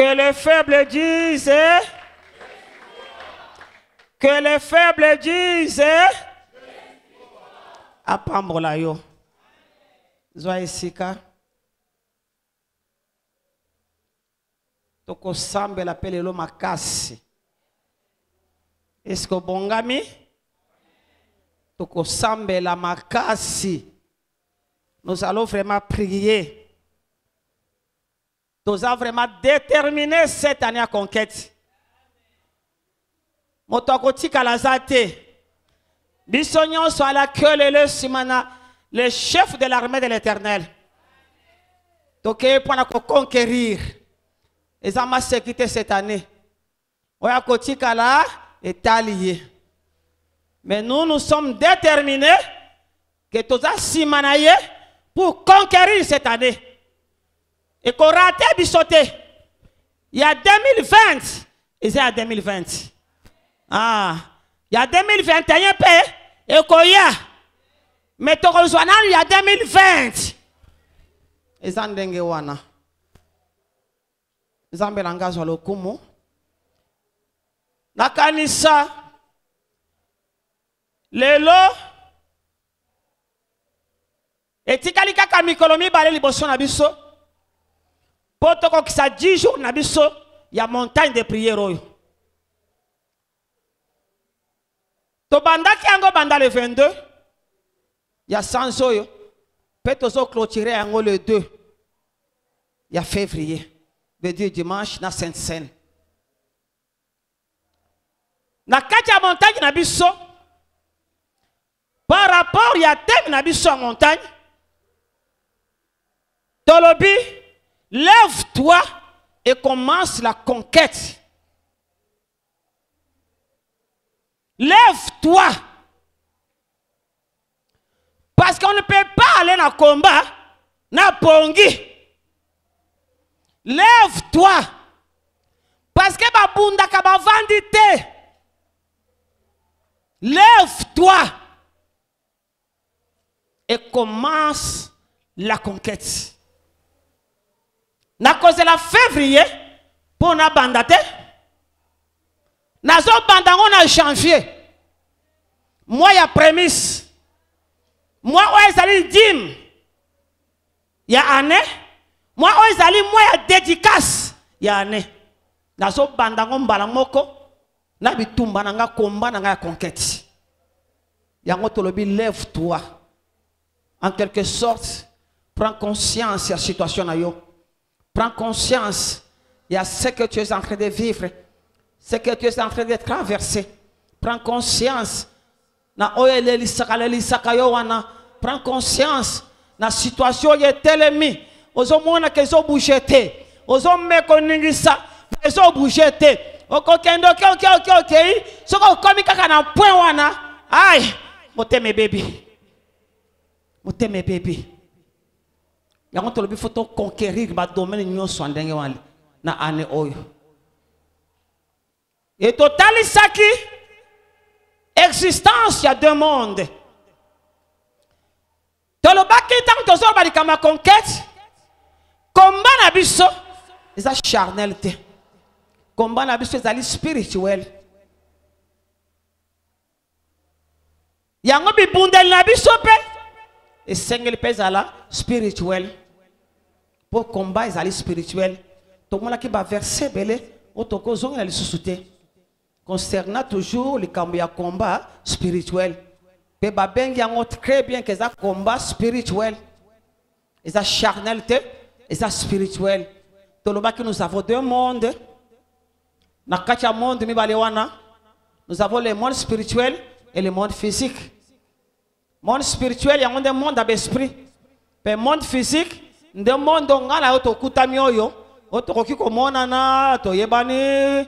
Que les faibles disent. Que les faibles disent. Apambola yo. Zoa sika. Toko sambe la pele lo makasi. Est-ce que bongami? Toko sambe la makasi. Nous allons vraiment prier. Nous allons vraiment déterminer cette année à conquête. Motokoti kalazate. Bisognon soit la queue le simana, le chef de l'armée de l'Éternel. Donc pour conquérir. Et ça m'a sécurité cette année. Oya koti kala est allié. Mais nous sommes déterminés que tout ça simanaye pour conquérir cette année. Et qu'on rate bisoté. Il y a 2020 et c'est à 2020. Ah, il y a 2021 et qu'on y a. Mais tu rejoins il y a 2020. Et ça n'dengue wana. Zambelanga sur le kumu. La kanisa. Lelo. Et tikalika kamikolomi bale liboso na biso. Potoko kisa 10 jours na biso. Il y a montagne de prière oyo. To bandaki yango banda le 22. Il y a 100 oyo. Peut-être clôturer yango le 2. Il y a février. Veut dire dimanche na Sainte Seine. Na kati ya montagne na biso. Par rapport il y a thème na biso en montagne. Tolobi, lève-toi et commence la conquête. Lève-toi. Parce qu'on ne peut pas aller dans le combat, na pongi. Lève-toi. Parce que babunda kaba vandite. Lève-toi. Et commence la conquête. Na cause la février pour na bandate. Na zo bandango na janvier. Moi ya prémisse. Moi ezali dim. Ya année. Moi ezali moi ya dédicace. Ya année. Na zo bandango mbala moko na bitumba na nga komba na nga conquête. Yango tolobi lève-toi. En quelque sorte, prends conscience de la situation na yo. Prends conscience de ce que tu es en train de vivre, ce que tu es en train de traverser. Prends conscience. Prends conscience de la situation qui est tellement. Ozo mona que zo bougete. Ozo me koningisa. Ozo bougete. Okokendo ok. Soko komi kaka na point wana. Aïe. Mote me baby. Mote me baby. Il faut conquérir le domaine de na ane oyo. Et total saki existence il y a deux mondes. Tolobaki tant que zo bali kama conquête. Combat na biso eza charnalité. Combat na biso ezali spirituel. Yango bibundel na biso pe et sengel pe ezala spirituel. Pour combat ils allaient spirituel. Tout le monde qui va verser belé, autoko zong la susute. Concernant toujours les combat spirituel. Pe ba bengi yango très bien que ça combat spirituel. Et ça charnalité, et ça spirituel. Tout le monde que nous avons deux mondes. Na kacha monde mi balewana. Nous avons le monde spirituel et le monde physique. Monde spirituel, il y a un monde d'esprit. Le monde physique, le monde ngala otokutami oyo, otokoki ko monana, to yebani,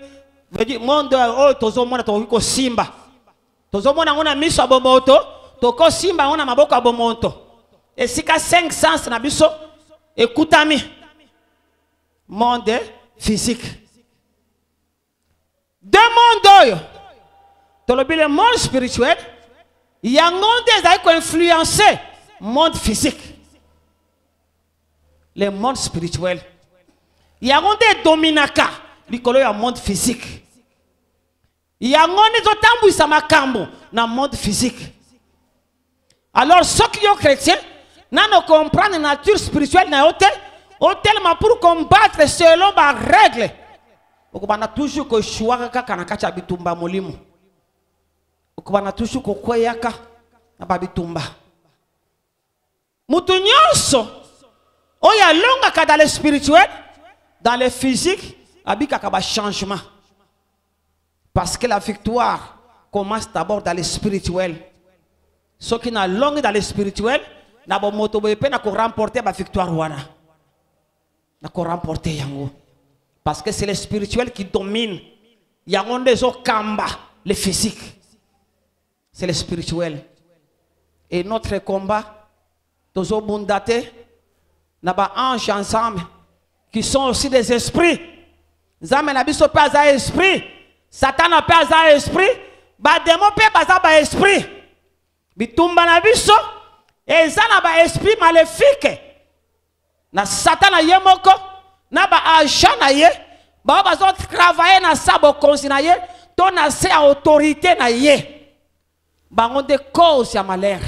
veut monde o tozo mona tokoki ko simba. Tozo mona ngona miso abomoto, toko simba ngona maboko abomoto. Et sika 5 sens na biso, ekutami. Monde physique. Deux mondes oyo. Tolobi le monde spirituel, il y a un monde qui influencé le monde physique. Le monde spirituel. yango nde dominaka likolo ya monde physique. Yango nde zotambwisa makambo na monde physique. Alors ceux qui sont chrétiens n'ont comprendre la nature spirituelle na yote, tellement pour combattre selon ma règle. Okubana toujours ko shuaka kaka na kacha bitumba molimo. Okubana toujours ko kweyaka na babitumba. Mutu nyonso oya longa ka dans le spirituel, dans le physique, abika ka ba changement. Parce que la victoire commence d'abord dans le spirituel. Ceux qui n'ont longue dans le spirituel, na bo moto bo pe na ko remporter ba victoire wana. Na ko remporter yango. Parce que c'est le spirituel qui domine. Yango ndezo kamba le physique. C'est le spirituel. Et notre combat, tozo bundate na ba anges ensemble qui sont aussi des esprits. Zame na biso pas à esprit. Satan n'a pas à esprit. Ba démon pas à esprit. Bitumba na biso eza na ba esprit maléfique. Na Satan na yemoko na ba agent na ye ba bazo travailler na sabo konsi na ye to na se autorité na ye. Bango de cause ya malheur.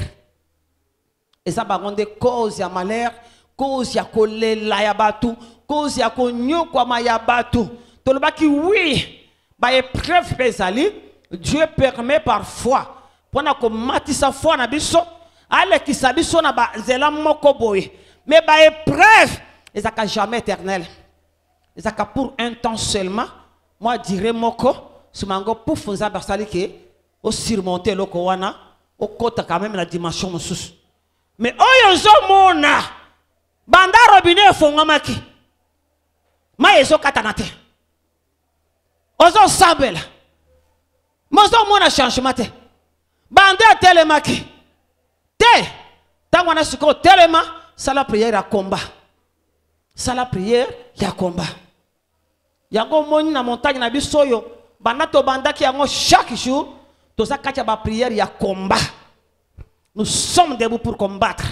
Eza bango de cause ya malheur, cause ya kolela ya batu, cause ya konyokwa ma ya batu. Toloba ki oui, ba épreuve pesali, Dieu permet parfois pour qu'on matisse foi na biso, ale ki sabiso na ba zela moko boye. Mais ba épreuve, ezaka jamais éternel. Ezaka pour un temps seulement. Moi dirais moko, sumango pour fonza basali ke o surmonter loko wana, o kota quand même la dimension mususu. Mais oyozo mona, banda robinet fongamaki. Ma ezo katanate. Ozo sabela. Mozo mona changement te. Bande telemaki. Te. Tango na siko telema, sala prière ya combat. Sala prière ya combat. Yango moni na montagne na bisoyo, banda to bandaki yango chaque jour, toza katia ba prière ya combat. Nous sommes debout pour combattre.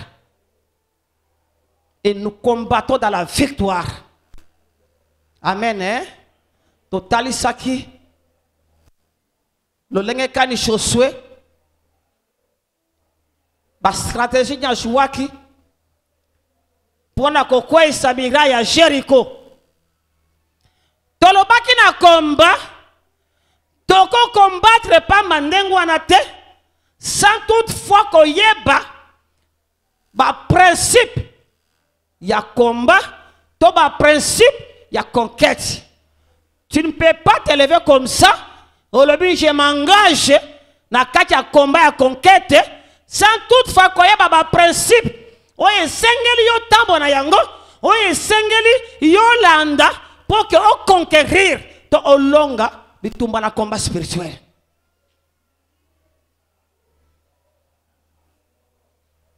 Et nous combattons dans la victoire. Amen. Hein? Totali saki. Le lenge kani Josué. La stratégie de Jouaki pour na kokwe Samira ya Jericho. Tolobaki na combat. Toko combattre pas mandengo anate. Sans toutefois qu'on yeba ba principe ya combat, to ba principe ya conquête. Tu ne peux pas te lever comme ça. Aujourd'hui je m'engage na katia combat ya conquête sans toutefois qu'on yeba ba principe. Oye sengeli yo tambo na yango, oye sengeli yo landa pour que on conquérir to olonga bitumba na combat spirituel.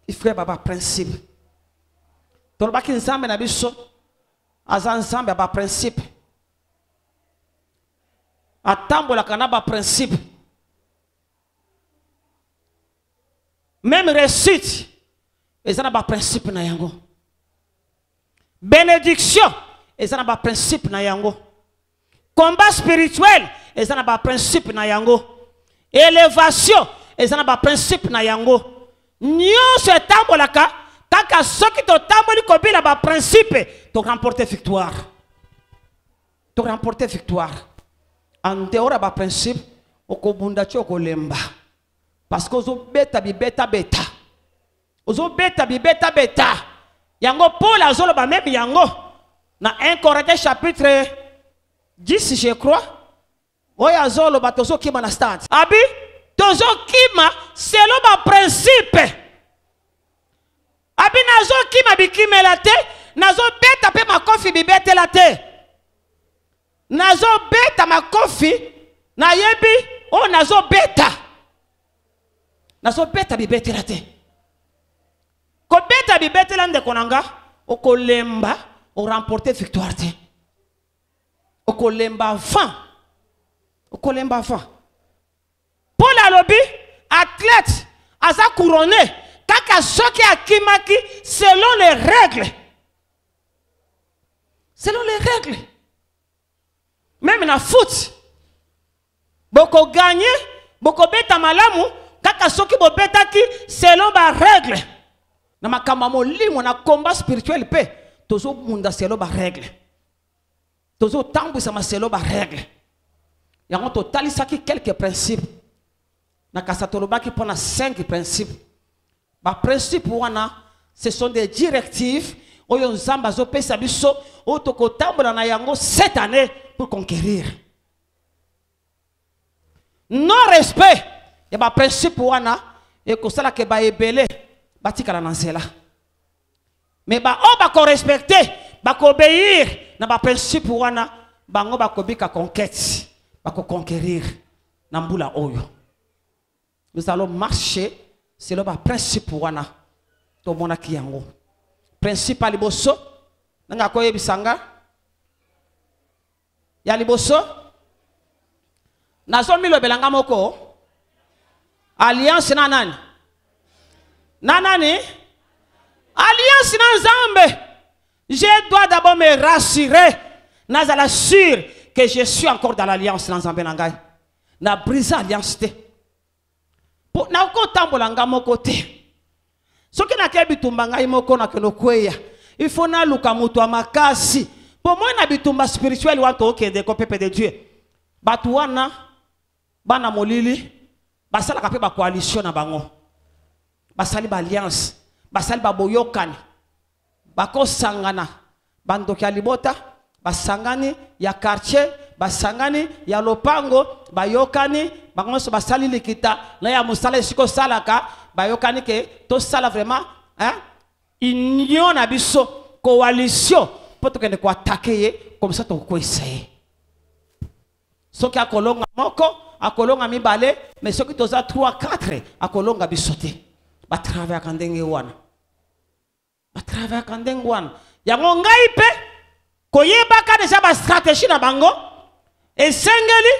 Il faut avoir un principe. Tolba ki nzambe na biso aza nzambe ba principe. Atambola kana ba principe. Même réussite ezana ba principe na yango. Bénédiction ezana ba principe na yango. Combat spirituel ezana ba principe na yango. Élévation ezana ba principe na yango. Nyonso etambolaka kaka soki to tamboli kobila ba principe to remporter victoire. To remporter victoire. En dehors ba principe okobunda choko lemba. Parce que ozo beta bi beta beta. Ozo beta bi beta beta. Yango Paul azolo ba même yango na 1 Corinthiens chapitre 10 je crois. Oya azolo ba tozo kima na stade. Abi tozo kima selon ma principe. Abi nazo kima bikime la te, nazo beta pe ma kofi bi bete la te. Nazo beta ma kofi na yebi o nazo beta. Nazo beta bi bete la te. Ko beta bi bete la nde konanga o kolemba o remporter victoire te. O kolemba fan. O kolemba fan. Paul alobi athlète aza couronné kaka soki akimaki selon les règles. selon les règles. Même dans le foot, beaucoup gagner, beaucoup bêta malamu, kaka soki bo bêta ki selon les règles. Na makamamo limo na combat spirituel pe, tozo munda selon les règles. Tozo tambu sama selon les règles. Yango to talisaki quelques principes. Na kasatoloba ki pona 5 principes. Ba principe wana, ce sont des directives. Oyo nzamba zo pesa biso, o to ko tambola na yango cette année pour conquérir. Non respect, ya ba principe wana e ko sala ke ba ebele batikala na nzela. Mais ba o ba ko respecter, ba ko obéir na ba principe wana, bango ba ko bika conquête, ba ko conquérir na mbula oyo. Nous allons marcher selon ba principe wana to mona ki yango. Principe à liboso, nanga koye bisanga. Ya liboso, nazo milo belanga moko. Alliance na nani? Na nani? Alliance na Nzambe. Je dois d'abord me rassurer. Nazala sûr que je suis encore dans l'alliance na Nzambe nangai. Na brise alliance te. Pour na ko tambolanga moko te. Ce qui n'a qu'à bitumba ngai moko na keno kweya. Il faut na luka mutu makasi. Pour moi na bitumba spirituel wanto okende ko pepe de Dieu. Batu wana bana molili basala kape ba coalition na bango. Basali ba alliance, basali ba boyokani. Bako sangana. Bandoki ya libota, basangani ya quartier, basangani ya lopango, bayokani, bango basali likita na ya musala siko salaka. Bayokani ke to sala vraiment hein union na biso coalition pour to kende ko attaquer comme ça to ko essayer soki akolonga moko akolonga mibale mais soki toza 3 4 akolonga bisote ba travailler kandenge wana ba travailler kandenge wana yango ngai pe koyeba ka déjà ba stratégie na bango esengeli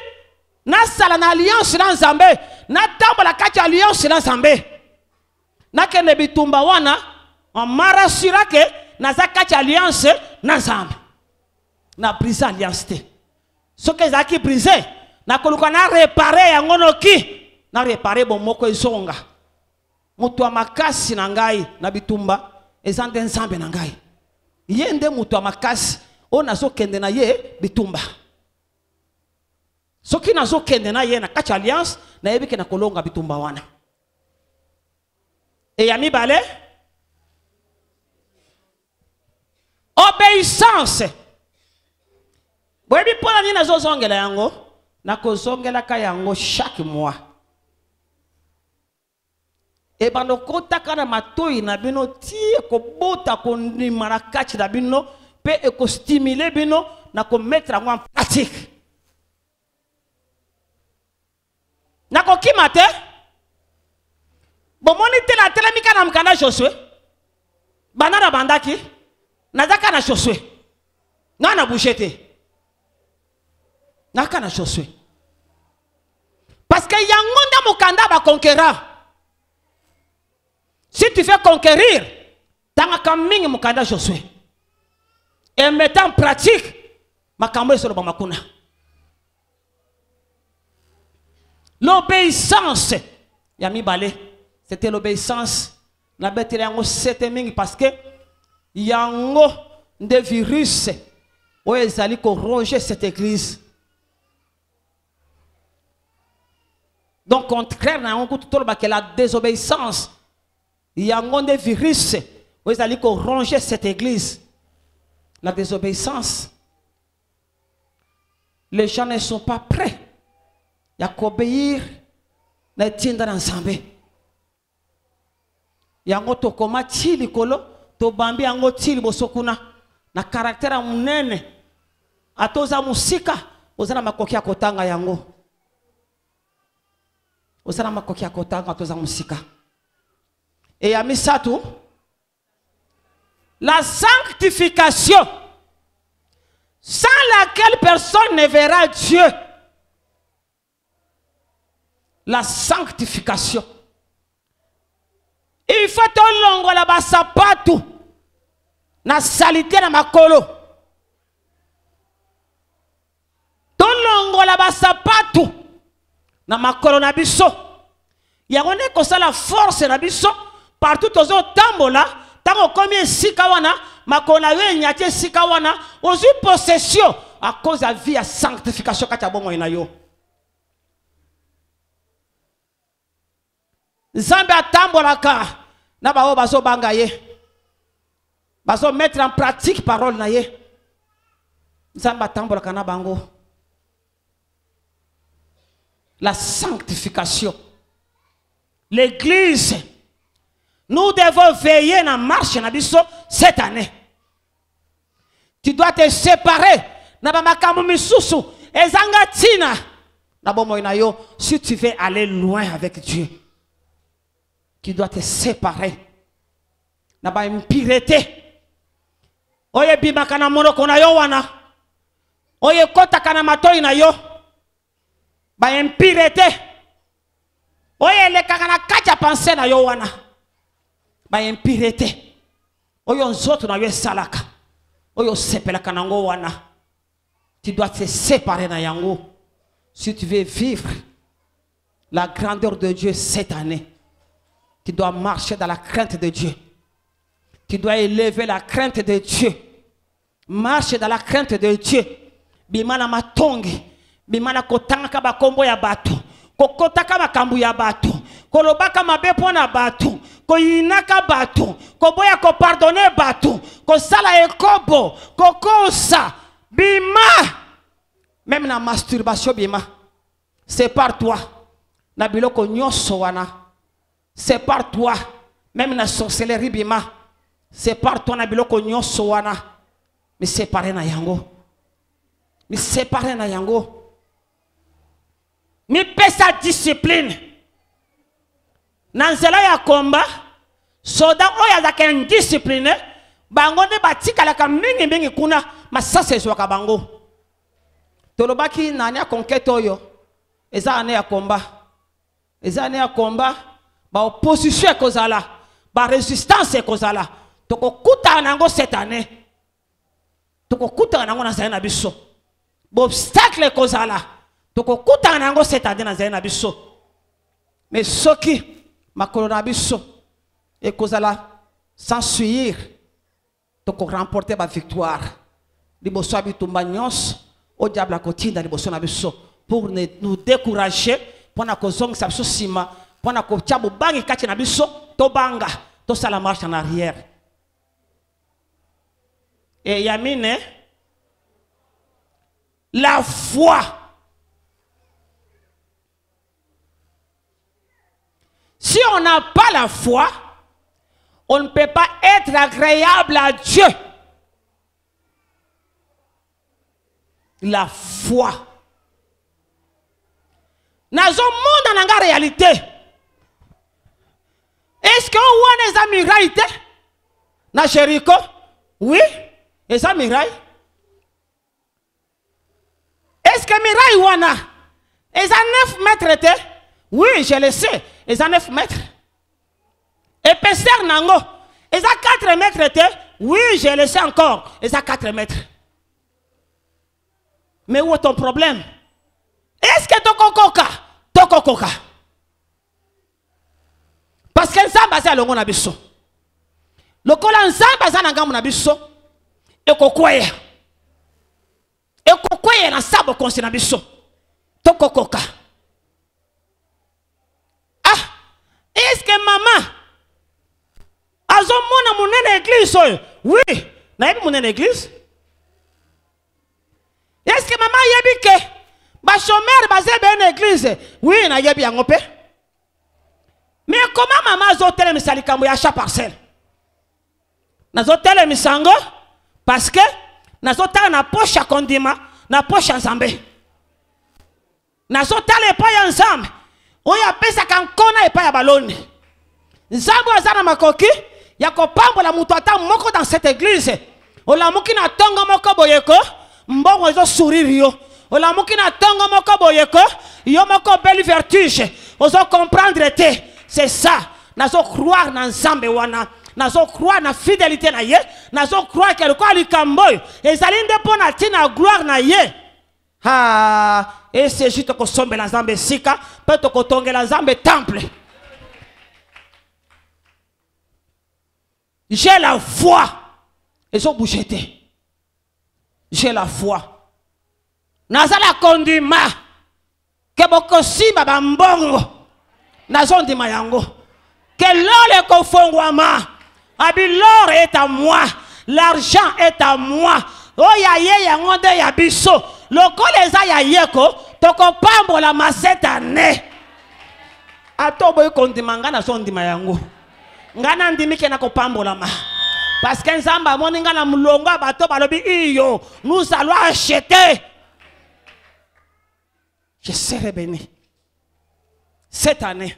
na sala na alliance na Nzambe na tambola kati alliance na Nzambe. Na kene bitumba wana on marasura ke na zakati alliance na Nzambe na brise alliance te so ke zaki brise na koluka na réparer yango noki na réparer bon moko ezonga mutu makasi na ngai na bitumba ezande Nzambe na ngai yende mutu makasi o nazo kende na ye bitumba soki nazo kende na ye na kati alliance na yebike na kolonga bitumba wana. Et yami balé obéissance. Boyebi pona ni nazo zongela yango na kozongela ka yango chaque mois. E bando kota kana matoi na bino tie ko bota ko ndimara kati na bino pe e ko stimuler bino na ko mettre en pratique. Na ko kimate bomoni te la telemika na mkanda Josué banana bandaki nazaka na Josué na bouchete naka na Josué parce que yangonda mukanda ba conquérant. Si tu fais conquérir tanga kamingi mukanda Josué et mettant en pratique makambo sur le bamakuna l'obéissance yami balé. C'était l'obéissance. Na betele yango sete mingi parce que yango de virus o ezali ko ronger cette église. Donc contraire na yango tout ba que la désobéissance yango de virus o ezali ko ronger cette église. La désobéissance. Les gens ne sont pas prêts à obéir na tinda ensemble. Yango to koma tili kolo to bambi yango tili bosokuna na caractère munene atoza musika ozana makoki ya kotanga yango ozana makoki ya kotanga atoza musika et ya misatu la sanctification sans laquelle personne ne verra Dieu. La sanctification. Il faut que l'on la sapatu na salité na makolo longola basapatu na makolo na biso yango ne kosala force na biso partout tozo tambola tango komi esika wana makolo na yo enyati esika wana ozwi possession à cause de la vie à sanctification kati ya bongo na yo. Nzambe atambolaka na bao bazo banga ye bazo mettre en pratique parole na ye. Nzambe atambolaka na bango. La sanctification. L'église, nous devons veiller dans la marche na biso cette année. Tu dois te séparer na ba makambo misusu ezanga tina na bomo na yo si tu veux aller loin avec Dieu. Tu dois te séparer na ba impureté. Oye bimaka na monoko na yo wana. Oye kotaka na matoi na yo. Ba impureté. Oye lekaka na kati ya pensée na yo wana. Ba impureté. Oyo nzoto na yo salaka. Oyo sepelaka na ngo wana. Tu dois te séparer na yango si tu veux vivre la grandeur de Dieu cette année. Tu dois marcher dans la crainte de Dieu. Tu dois élever la crainte de Dieu. Marche dans la crainte de Dieu. Bimana matongi. Bimana kotanga ba kombo ya batu. Kokotaka makambu ya batu. Kolobaka mabepo na batu. Koyinaka batu. Koboya ko pardonner batu. Kosala ekobo. Kokosa. Bima. Même la masturbation bima. C'est par toi. Na biloko nyoso wana. C'est par toi. Même la sorcellerie bima. C'est par toi na biloko nyoso wana. Mais séparé na yango. Mais séparé na yango. Mais pesa discipline. Nanzela ya komba. Soda oya za ken discipline. Bango ne batika la mingi mingi kuna. Masase zwaka bango. Tolobaki nani ya conquête oyo. Eza ane ya komba. Eza ane ya komba. Ba opposition kozala. Ba résistance kozala. Toko kuta nango cette année. Toko kuta nango na zaina biso. Ba obstacle kozala. Toko kuta nango cette année na zaina biso. Mais soki makolo na biso e kozala sans suivre. Toko remporter ba victoire. Liboso abitumba nyos au diable a kotinda liboso na biso pour nous décourager pour na kozong sa biso sima pour na ko tiabu bangi kati na biso to banga to sala marche en arrière. Et yamine la foi. Si on n'a pas la foi, on ne peut pas être agréable à Dieu. La foi. Nazo monde dans la réalité. Est-ce qu'on voit les amirailles? Na Jéricho? Oui. Les amirailles. Est-ce que miraille wana? Les 9 mètres? Oui, je le sais. Les 9 mètres. Épaisseur nango. Les 4 mètres? Oui, je le sais encore. Les 4 mètres. Mais où est ton problème? Est-ce que tokokoka? Tokokoka. Parce que ça base à l'ongo na biso. Le colan ça base à l'angam na biso. Et kokoye. Et kokoye na sabo konsi na biso. Tokokoka. Ah, est-ce que maman azo mona monene église? Oui, na yebi monene église. Est-ce que maman yebi ke ba chômeur basé ben église? Oui, na yebi yango pe. Mais comment maman zo tele misali kambo ya cha parcelle? Na zo tele misango parce que na zo tala na poche kondima, na poche nzambe. Na zo tala pa ya nzambe. Oya pesa kankona e pa ya baloni. Nzambe azana makoki ya kopambola mutu ata moko dans cette église. Ola muki na tongo moko boyeko. Mbongo ezo sourire yo. Ola muki na tongo moko boyeko. Yo moko belle vertige. Ozo comprendre te. C'est ça. Nazo croire na nzambe wana. Nazo croire na fidélité na ye. Nazo croire que le quoi likamboy. Ezali nde pona tina gloire na ye. Ah, et c'est juste que sombe la zambe sika, peut-être que tongue la zambe temple. J'ai la foi. Ils ont bougé. J'ai la foi. Nazala kondima. Keboko simba bambongo. Nazon di mayango. Que l'or est confondouama. L'or est à moi. L'argent est à moi. Oh ya ye ya ngonde ya biso. Loko leza ya yeko. Toko pambo la masette année. Ato boy kondima ngana son di mayango. Ngana ndimi kena ko pambo la ma. Parce que nzamba moninga na mulongo bato balobi iyo. Nous allons acheter. Je serai béni. Cette année,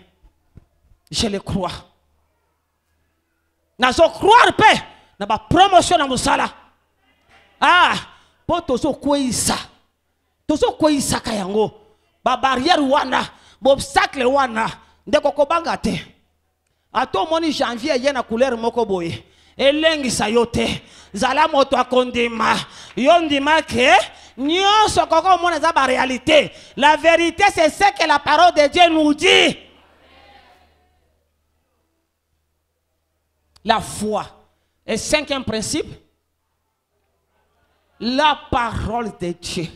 je le crois. Nous allons croire paix. Dans la promotion dans Moussala. Ah, pour tous ceux qui sont tous ceux qui sont kayango, ba barrière wana, ba obstacle wana, ndeko kobanga te. Ato moni janvier yena couleur moko boye. Elengi sayote, zala moto akondima, yondima ke. Nyonso koko mona za ba réalité. La vérité c'est ce que la parole de Dieu nous dit. La foi. Et cinquième principe, la parole de Dieu.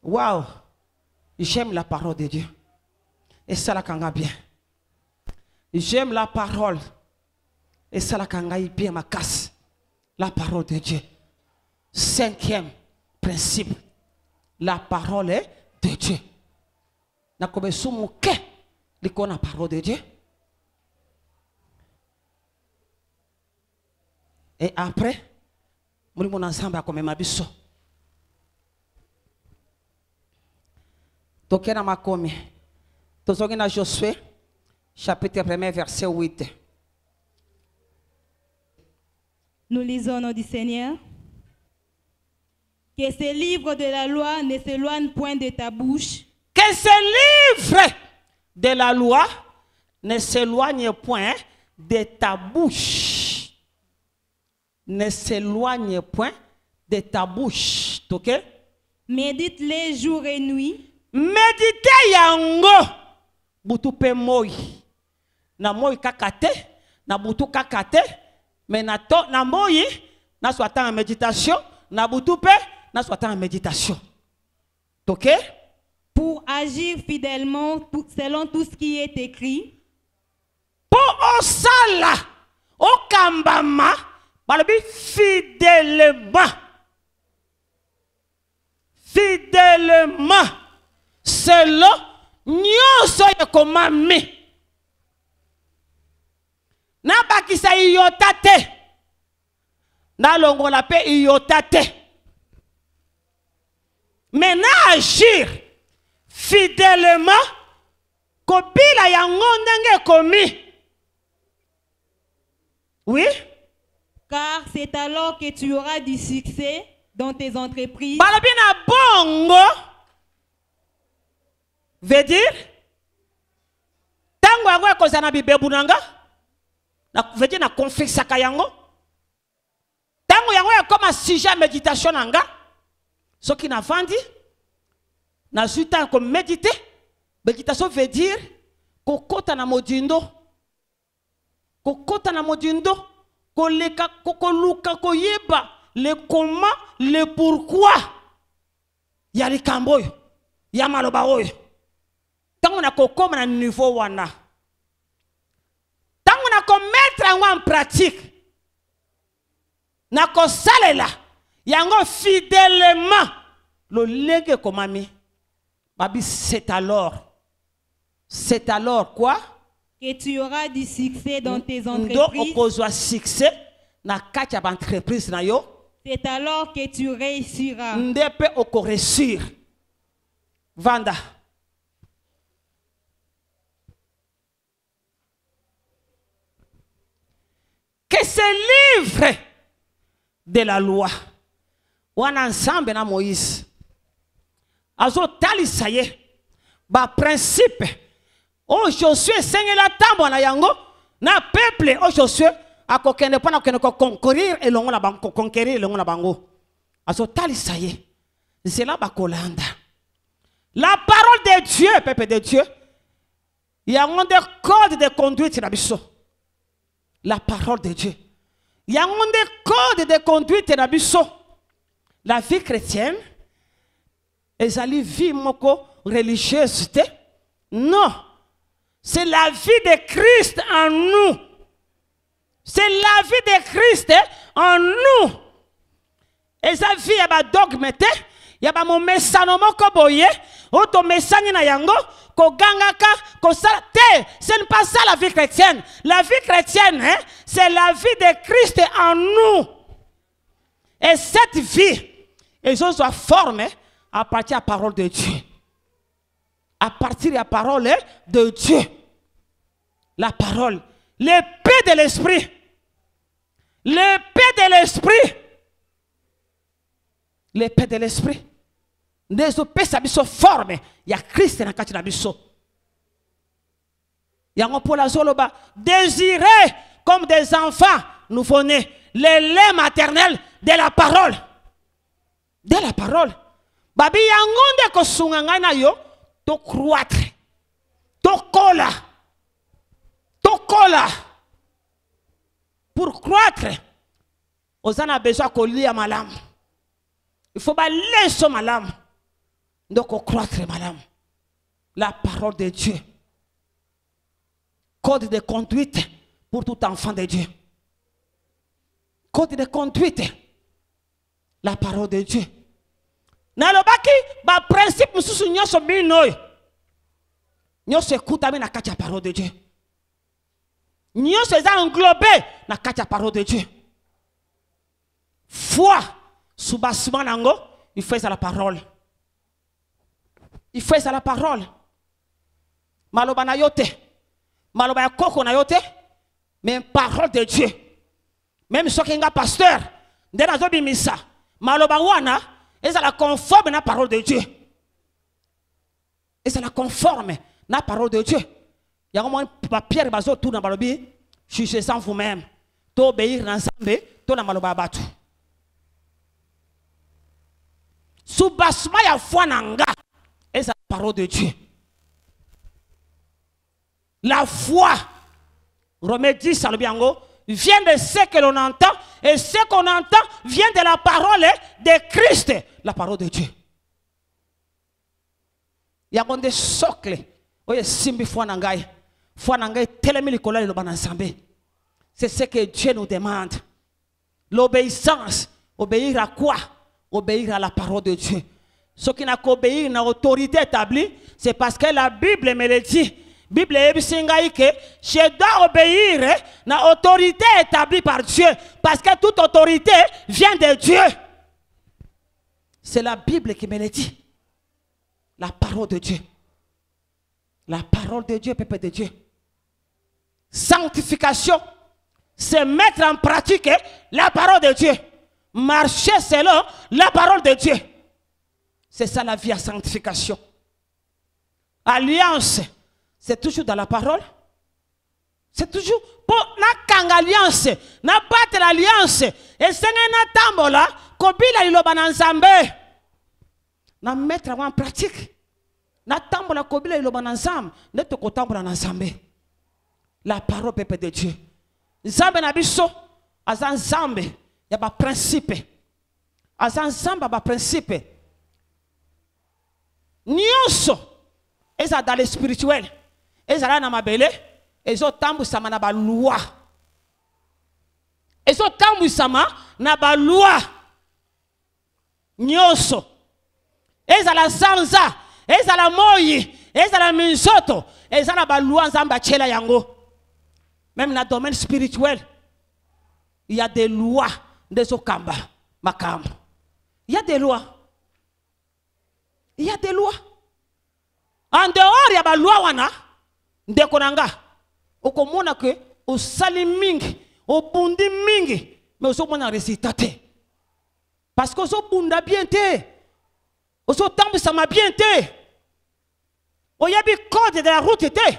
Waouh, j'aime la parole de Dieu. Et ça la kanga bien. J'aime la parole. Et ça la kanga bien ma casse. La parole de Dieu. Cinquième principe, la parole est de Dieu. Na kobe sumu ke liko na parole de Dieu. Et après, nous sommes ensemble comme mabiso. Tokena makomi. Tozogena Josué, chapitre 1, verset 8. Nous lisons au nom du Seigneur. Que ce livre de la loi ne s'éloigne point de ta bouche. Que ce livre de la loi ne s'éloigne point de ta bouche. Ne s'éloigne point de ta bouche. Ok? Médite-les jour et nuit. Méditez yango. Butu pe moi. Na moi kakate. Na butu kakate. Mais na moi. Na soit en méditation. Na butu pe. Na soit en méditation. Ok? Pour agir fidèlement selon tout ce qui est écrit. Pour osala. Okambama. Balobi fidèlement. Fidèlement. Selon nyonso yekomami. Na bakisa iyotate. Na longola pe iyotate. Mais na agir fidèlement. Kopila yango ndenge komi. Oui? Car c'est alors que tu auras du succès dans tes entreprises. Balabina bongo veut dire tango yango ekozana bibebu nanga na veut dire na confesse kayango tango yango ekoma sujet méditation nanga soki na vandi na suita ko méditer méditation veut dire kokota na modindo koleka kokoluka koyeba le comment le pourquoi ya likambo oyo ya maloba oyo tango na kokoma na niveau wana tango na ko mettre yango en pratique na ko salela yango fidèlement lo lege komami babi c'est alors quoi que tu auras du succès dans tes entreprises. Succès na katia entreprise na yo. C'est alors que tu réussiras. Ndepe oko réussir. Vanda. Que ce livre de la loi. Wana ensemble na Moïse. Azo talisaye. Ba principe. Oh Josué seigne la tambo na yango na peuple oh Josué a kokende pona kokende ko conquérir et longo la bango conquérir longo la bango aso tali saye c'est là bakolanda. La parole de Dieu, peuple de Dieu, il y a des codes de conduite dans biso. La parole de Dieu. Il y a des codes de conduite dans biso. La vie chrétienne, et la vie religieuse, non. C'est la vie de Christ en nous. C'est la vie de Christ en nous. Et sa vie, il y a un dogme, il y a un message ko boye, auto message na yango, ko gangaka, ko sa te. Ce n'est pas ça la vie chrétienne. La vie chrétienne, c'est la vie de Christ en nous. Et cette vie, ils ont sa forme à partir de la parole de Dieu. À partir de la parole de Dieu. La parole. L'épée de l'esprit. L'épée de l'esprit. L'épée de l'esprit. Les épées sont formées. Il y a Christ dans la biso. Il y a un pour la zoloba. Désirer comme des enfants nouveau-nés. Les laits maternels de la parole. De la parole. Babi yangonde ko sunganga na yo to croître. To cola. To cola. Pour croître, on a besoin qu'on lit à malam. Il faut pas lire sur malam. Donc on croître malam. La parole de Dieu. Code de conduite pour tout enfant de Dieu. Code de conduite. La parole de Dieu. Nalobaki ba principe mususu nyoso binoy. Nyoso écoute na kacha parole de Dieu. Nyoso eza englobé na kacha parole de Dieu. Foi soubassement nango, il fait ça la parole. Il fait ça la parole. Maloba na yote. Maloba ya koko na yote. Mais parole de Dieu. Même si on pasteur, ndena zo bimisa. Maloba wana et ça la conforme na parole de Dieu. Et ça la conforme na parole de Dieu. Il y a un moment Pierre bazo tout dans balobi, jugez sans vous-même. To obéir ensemble, to na maloba batu. Soubasma ya foi nanga. Et ça la parole de Dieu. La foi, Romains 10 salobiango, vient de ce que l'on entend, et ce qu'on entend vient de la parole de Christ, la parole de Dieu. Il y a des socles. Oye simbi foi nangai. Foi nangai telemi likola lo banansambe. C'est ce que Dieu nous demande. L'obéissance. Obéir à quoi? Obéir à la parole de Dieu. Ce qui n'a qu'obéir à l'autorité établie, c'est parce que la Bible me le dit. La Bible dit que je dois obéir à l'autorité établie par Dieu. Parce que toute autorité vient de Dieu. C'est la Bible qui me le dit. La parole de Dieu. La parole de Dieu, peuple de Dieu. Sanctification, c'est mettre en pratique la parole de Dieu. Marcher selon la parole de Dieu. C'est ça la vie à sanctification. Alliance, c'est toujours dans la parole. C'est toujours pour na alliance, na battre l'alliance. Et c'est na tambola, kobila ilobana nzambe. Na mettre en pratique. Na tambola kobila ilobana nzambe, ne to kotambola na nzambe. La parole peuple de Dieu. Nzambe na biso, azan nzambe, ya ba principe. Azan nzambe ba principe. Nyonso, eza dans le spirituel. Eza na mabele, ezo tambu sama na ba loi. Ezo tambu sama na ba loi. Nyonso. Eza la sanza, eza la moyi, eza la minsoto, eza na ba loi nzamba chela yango. Même dans le domaine spirituel, il y a des lois des okamba, makam. Il y a des lois. Il y a des lois. En dehors, il y a des lois wana. Ndekonanga. Okomona que au sali mingi, au bundi mingi, mais au mona résultat. Parce que au bunda bien te. Au tambu ça m'a bien te. Au yabi code de la route te.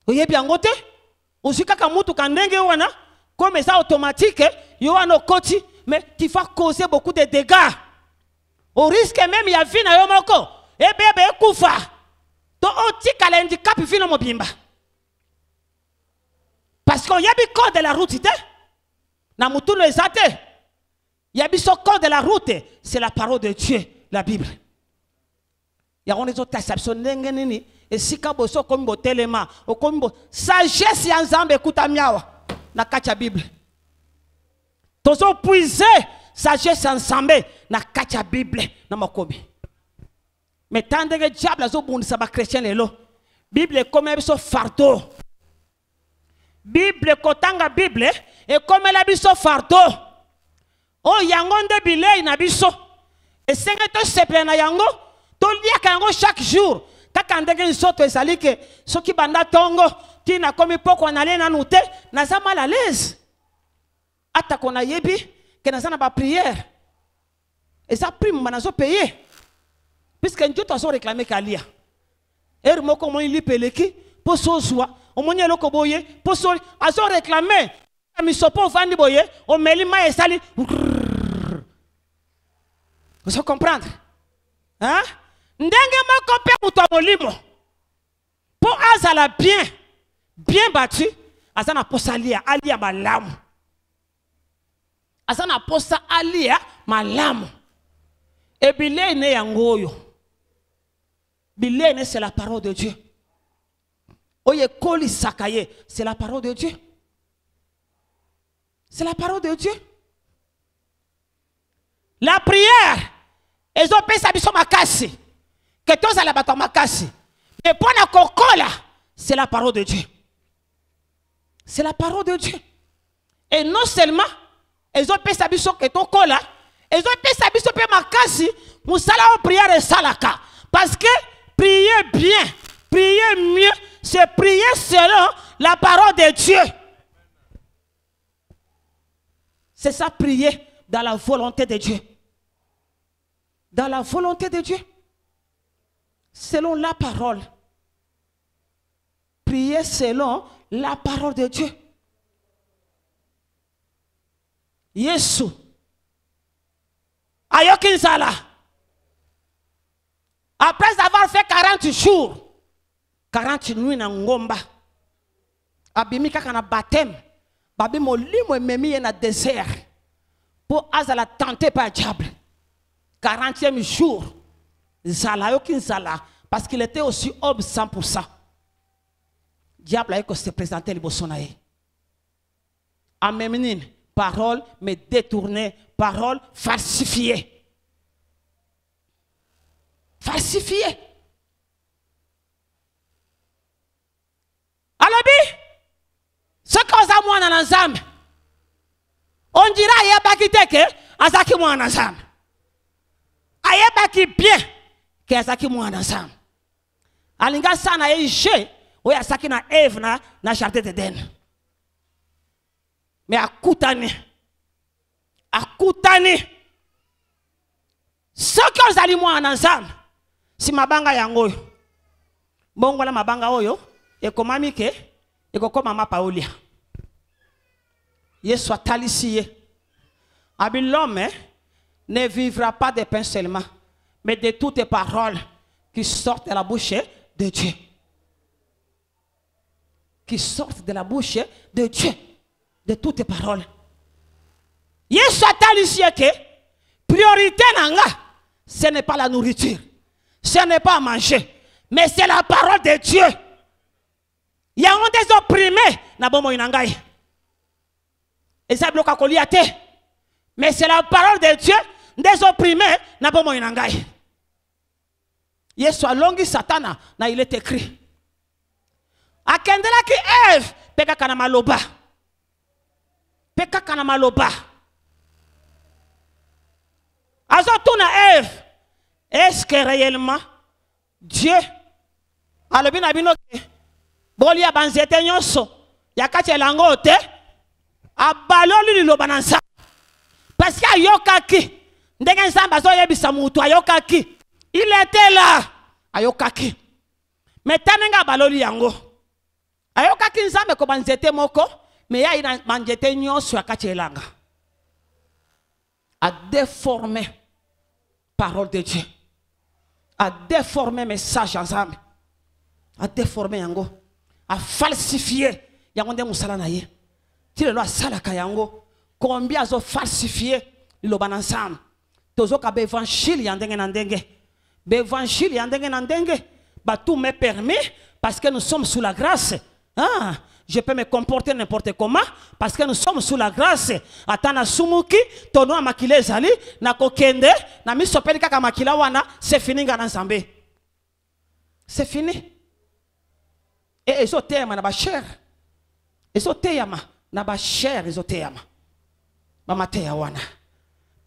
Au yabi angote. Aussi kaka mutu kandenge wana comme ça automatique yo ano koti mais tu vas causer beaucoup de dégâts Au risque même, il y a vie na yomoko. Et bébé koufa. To otika l'handicap vino mobimba. Parce qu'il y a des corps de la route. Na mutuno ezate. Il y a ce corps de la route. C'est la parole de Dieu, la Bible. Il y a des autres exceptions. Et si vous avez comme telema, comme sagesse ya nzambe ekuta miawa na kati ya Bible. Tozo puiser sagesse ensemble na kati ya Bible na makomi. Mais tant que diable azo bundisa ba chrétien lelo. Bible comme biso fardeau. Bible kotanga Bible et comme la biso fardeau. Oh yango nde bilei na biso. Et senga to seple na yango, to lia kango chaque jour. Kaka ndenge nsoto ezali ke soki banda tongo ti na komi poko na le na nute na za mal à l'aise. Ata kona yebi ke na za na ba prière. Et ça prime manazo payer. Puisque Dieu t'a réclamé kalia. Er moko mo li peleki po sozwa o mo nyelo ko boye po so azo réclamer mi sopo vandi boye o meli ma esali. Vous comprendre? Hein? Ndenge moko pe muto molimo. Po azala bien battu, azana posa alia malamu. Azana posa alia malamu. Et bilene yangoyo. Bilene c'est la parole de Dieu. Oye koli sakaye, c'est la parole de Dieu. C'est la parole de Dieu. La prière, ils ont payé sa biso makasi. Que tous à la bataille makasi. Mais pour la cocola, c'est la parole de Dieu. C'est la parole de Dieu. Et non seulement, ils ont payé sa biso que ton cola, ils ont payé sa biso pe makasi, moussala en prière et salaka. Parce que prier bien, prier mieux, c'est prier selon la parole de Dieu. C'est ça, prier dans la volonté de Dieu. Dans la volonté de Dieu. Selon la parole. Prier selon la parole de Dieu. Yesu. Ayokinzala. Après avoir fait 40 jours, 40 nuits na ngomba. Abimi kaka na baptême. Babi molimo ememi na désert. Pour azala tenter par diable. 40e jour. Zala yokinzala. Parce qu'il était aussi homme 100%. Diable a se présenté le bosonae. Amémenine. Parole mais détournée. Parole falsifiée. Falsifiée. Alobi. Ce qu'on a moi dans l'ensemble. On dira ayabaki teke. Azaki moi dans l'ensemble. Ayabaki bien. Que azaki moi dans l'ensemble. Alinga sana eje. Oya saki na Eve na jardin d'Éden. Mais à Koutani. Ce que vous allez moi en ensemble. Si mabanga yango. Bon voilà mabanga oyo. Et comment mike. Et comment mama paolia. Yesu soit talisié. Abil l'homme ne vivra pas de pain seulement. Mais de toutes les paroles qui sortent de la bouche de Dieu. Qui sortent de la bouche de Dieu. De toutes les paroles. Yesu talisié que priorité nanga. Ce n'est pas la nourriture. Ce n'est pas à manger. Mais c'est la parole de Dieu. Il y a des opprimés. Et ça bloque à Koliate. Mais c'est la parole de Dieu. Des opprimés. Yesu alongi satana. Na il est écrit. Akendela ki Eve. Peka kana maloba. Peka kana maloba. Azotuna Eve. Est-ce que réellement Dieu a le bien abinoke bolia banzete nyonso yakati langote abaloli lilobanansa parce que ayokaki ndenge nzamba zo yebisa mutu ayokaki il était là ayokaki mais tanenga abaloli yango ayokaki nzambe ko banzete moko mais ya ina banzete nyonso yakati elanga a déformé parole de Dieu. À déformer message ensemble. À déformer yango. À falsifier yango de musala na ye. Ti le loi salaka yango. Combien ont falsifié le ban ensemble. Tozo ka be évangile yandenge nandenge. Be évangile yandenge nandenge. Bah tout m'est permis parce que nous sommes sous la grâce. Ah, je peux me comporter n'importe comment parce que nous sommes sous la grâce. Atana sumuki, tono amakile zali, na kokende, na misopeli kaka makila wana, c'est fini ngana nzambe. C'est fini. Et ezotema na ba cher. Ezotema na ba cher ezotema. Mama teya wana.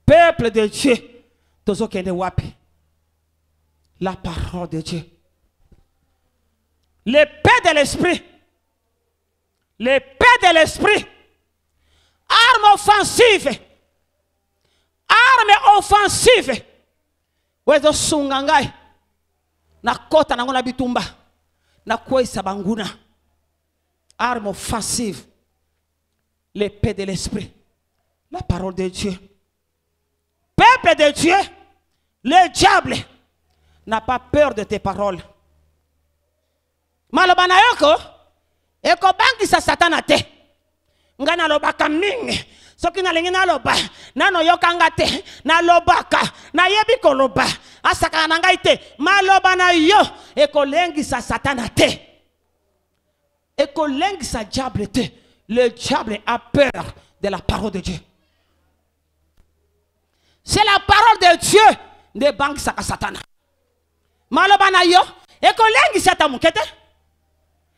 Peuple de Dieu, tozo kende wapi. La parole de Dieu. L'épée de l'esprit. L'épée de l'esprit. Arme offensive. Arme offensive. Wezo sungangai. Na kota na ngona bitumba. Na kwesa banguna. Arme offensive. L'épée de l'esprit. La parole de Dieu. Peuple de Dieu. Le diable n'a pas peur de tes paroles. Malobana yoko. Eko bangi sa satana te. Ngana lobaka mingi. Soki na lengi na loba. Nano yokanga te. Na lobaka. Na yebi ko loba. Asaka na ngai te. Maloba na yo. Eko lengi sa satana te. Eko lengi sa diable te. Le diable a peur de la parole de Dieu. C'est la parole de Dieu. De bangi sa satana. Maloba na yo. Eko lengi sa tamukete.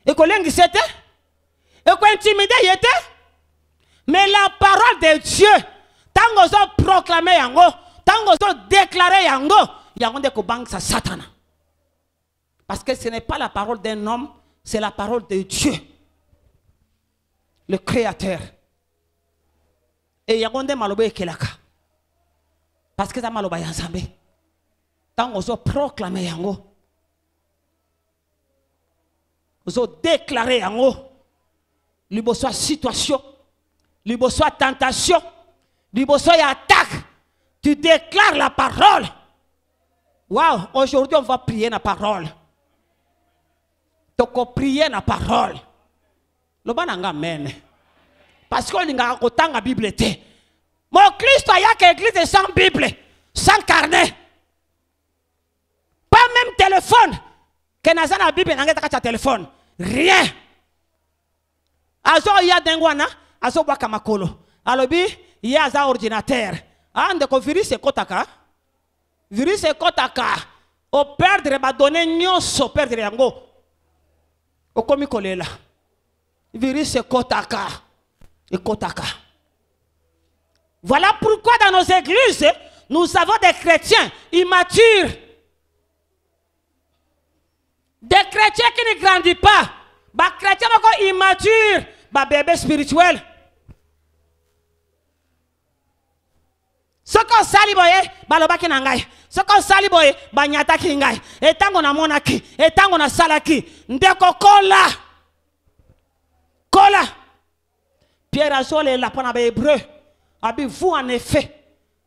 Eko lengi sete. Eko intimide yete. Mais la parole de Dieu, tango zo proclamer yango, tango zo déclarer yango, yango de ko bang sa satana. Parce que ce n'est pas la parole d'un homme, c'est la parole de Dieu, le Créateur. Et yango de malobe kelaka. Parce que ça maloba yanzambe. Tango zo proclamer yango, zo déclarer yango, liboso situation. Liboso tentation, liboso attaque, tu déclares la parole. Waouh, aujourd'hui on va prier la parole. Toko prier la parole. Le bananga amen. Parce qu'on a autant la Bible était. Mon Christ a y a église sans Bible, sans carnet. Pas même téléphone. Que n'a la Bible n'a pas téléphone. Rien. Azo ya dengwana. Azo waka makolo. Alobi, il y a un ordinateur. Ande ko virus kotaka. Virus kotaka. O perdre ba donner nyonso perdre yango. O komi kolela. Virus kotaka. Et kotaka. Voilà pourquoi dans nos églises, nous avons des chrétiens immatures. Des chrétiens qui ne grandissent pas. Des chrétiens immatures. Des bébés spirituels. Ce qu'on sali boye, balobaki nangai. Ce qu'on sali boye, banyataki ngai. Etango na monaki, etango na salaki. Ndeko kola. Kola. Pierre Azole la pana ba hébreu. Abi vous en effet.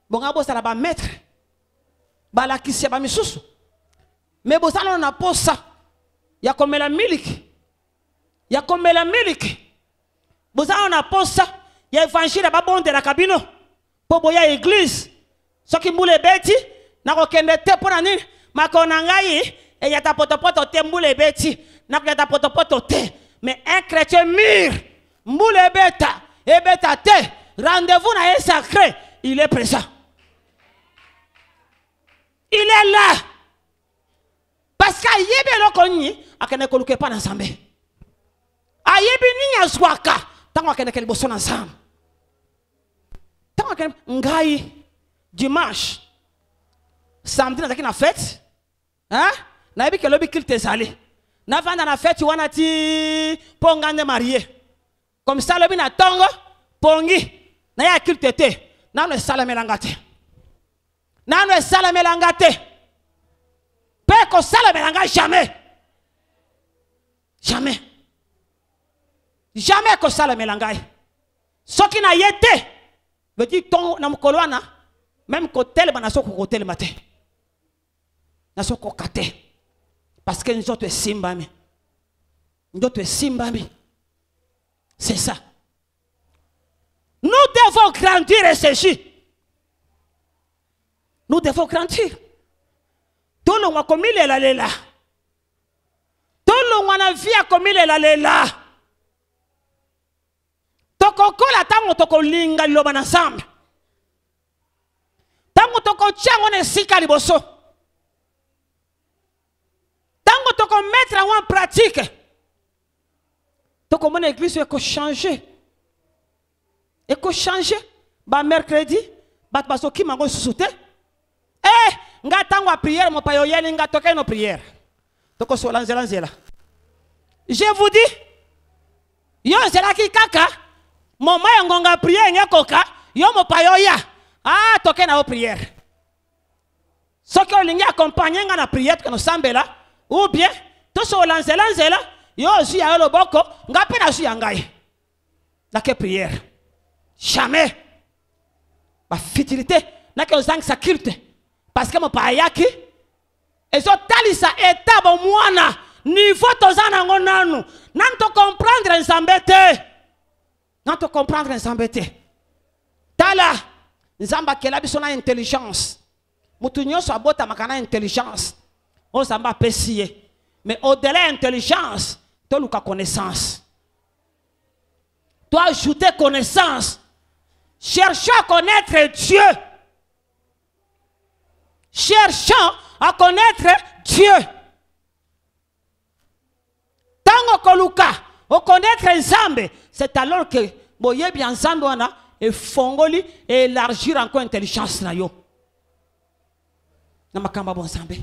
Bon abo sala ba maître. Balaki se ba misusu. Mais bosala na posa. Ya komela miliki. Ya komela miliki. Bosala na posa. Ya évangile ba bonde la kabino. Boya église ce qui moule beti na ko kende te pona nini makona ngai e ya ta potopoto te moule beti na ko ya ta potopoto te mais un chrétien mûr moule beta et beta te rendez-vous na sacré il est présent, il est là parce que yebe lokoni akene koluke pa na nzambe ayebi ni azwaka tango akene kel boso na nzambe. Ngai dimanche samedi na na fête hein na yebi ke lobi kilte sali na vanda na fête wana ti pongande marié comme ça lobi na tongo pongi na ya kilte te na no salamelanga te na no salamelanga te pe ko salamelanga jamais jamais jamais ko salamelanga soki na yete veut dire ton na mkolwana même côté le banaso ko côté le matin naso kokate parce que nous autres simbami. Nous autres simbami. C'est ça. Nous devons grandir et sécher. Nous devons grandir. Tout le monde comme il est là. Tout le monde a vie comme il est là. Toko la tango toko linga loba ensemble. Tango toko chango ne sika liboso. Tango toko mettre en pratique. Toko mon église est changer. Et que changer. Ba mercredi, ba baso ki mango susute. Nga tango a prière mo pa yoyeli nga toke no prière. Toko so lanzela. Je vous dis, yo zela ki kaka, moma yangonga prière ngekoka, yo mo pa yoya. Ah, toke na o prière. So que lingi accompagner nga na prière que no sambela, ou bien to so lanzela, yo zu ya lo boko, nga pe na zu yangai. La que prière. Jamais. Ma futilité n'a que sang sacrilte. Parce que mon payaki, et so talisa étape moana, niveau tozana ngonanu, nan to comprendre en s'embêter. Nan to comprendre en s'embêter. Tala, nzamba kela bisona intelligence. Mutunyo so abota makana intelligence. On s'amba pesier. Mais au-delà intelligence, to luka connaissance. Toi ajouter connaissance. Cherchons à connaître Dieu. Cherchons à connaître Dieu. Tango koluka, au connaître Nzambe, c'est alors que boye bien Nzambe wana et fongoli et élargir encore intelligence na yo. Na makamba bon Nzambe.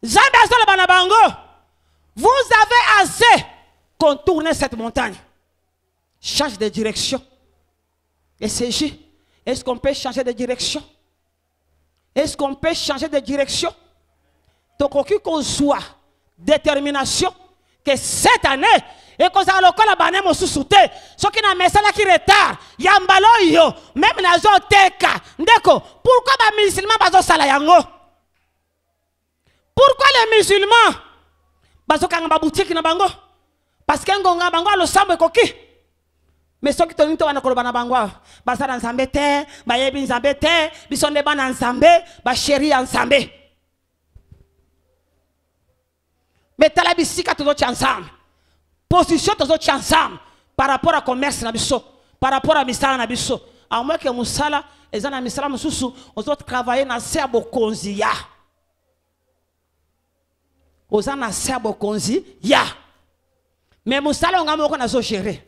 Nzambe asala bana bango. Vous avez assez contourné cette montagne. Change de direction. Et c'est juste. Est-ce qu'on peut changer de direction? Est-ce qu'on peut changer de direction? Donc, qu'on soit détermination que cette année, et qu'on a le la banane sous-souté, ce qui n'a pas ça qui retard, yambalo yo, même la zone teka, ndeko, pourquoi les musulmans bazo salayango? Pourquoi les musulmans bazo kanga boutique na bango? Parce que ngonga bango lo sambe koki. Mais ceux qui ont na kolobana bango, basara nzambe te, bayebi nzambe te, bisonde bana nzambe, ba chéri nzambe. Mais tala bisika todo ensemble. Position todo ensemble par rapport à commerce na biso, par rapport à misala na biso. À moins que musala, ezana misala mususu, aux autres travailler na serbo konzi ya. Ozana serbo konzi ya. Mais musala nga moko na so gérer.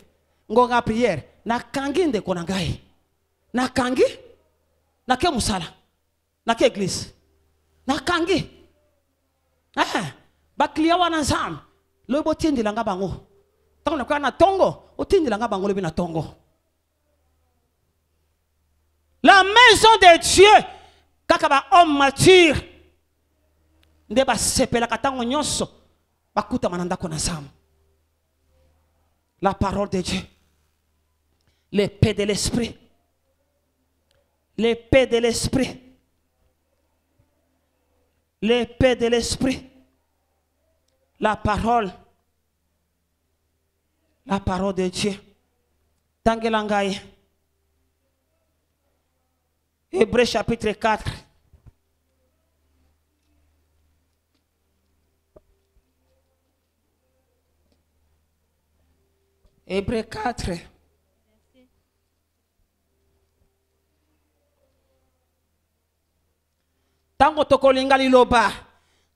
Ngonga prière na kangi nde konangai. Na kangi na ke musala. Na ke église. Na kangi. Ba client wana nzam. Lo botindi langa bango. Tant na na tongo, otindi langa bango le na tongo. La maison de Dieu kaka ba homme mature. Nde ba sepela katango nyonso bakuta mananda ko na nzam. La parole de Dieu. L'épée de l'esprit. L'épée de l'esprit. L'épée de l'esprit. La parole. La parole de Dieu. Tangelangaye. Hébreux chapitre 4. Hébreux 4. Tango tokolinga liloba.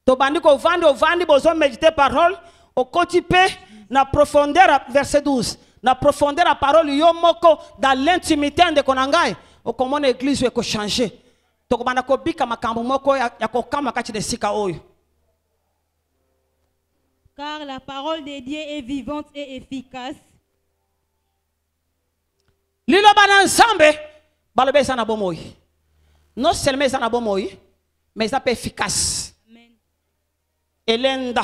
Tobandi ko vandi bozo méditer parole au quotidien na profondeur verset 12. Na profondeur la parole yo moko dans l'intimité de konangai. O comment l'église ko changer. Tokobanda ko bika makambo moko ya kokama kati de sika oyo. Car la parole de Dieu est vivante et efficace. Lilo bana ensemble balobe sana bomoy. Non seulement sana bomoy, mais ça peut efficace. Amen. Elenda.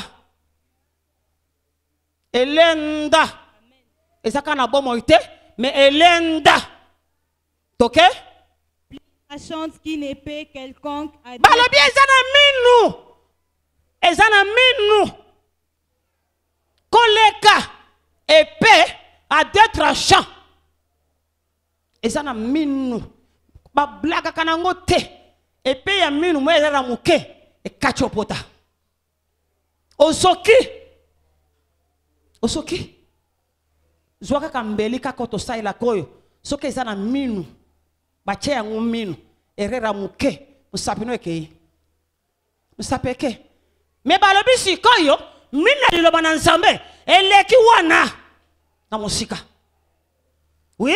Elenda. Et ça kana bomoy te, mais elenda. Ok? La chance qui n'épée quelconque a Balobi ezana minu. Ezana minu. Koleka épée à deux tranchants. Ezana minu. Ba blaga kanango te. Épée ya minu mo ezana muke e kachopota. Osoki. Osoki. Zwaka kambeli kakoto saila koyo. Soke ezana minu. Bache yango minu. Erera muke. Musapino eke. Musapeke. Me balobi sikoyo. Mina liloba na nzambe. Eleki wana. Na musika. Oui?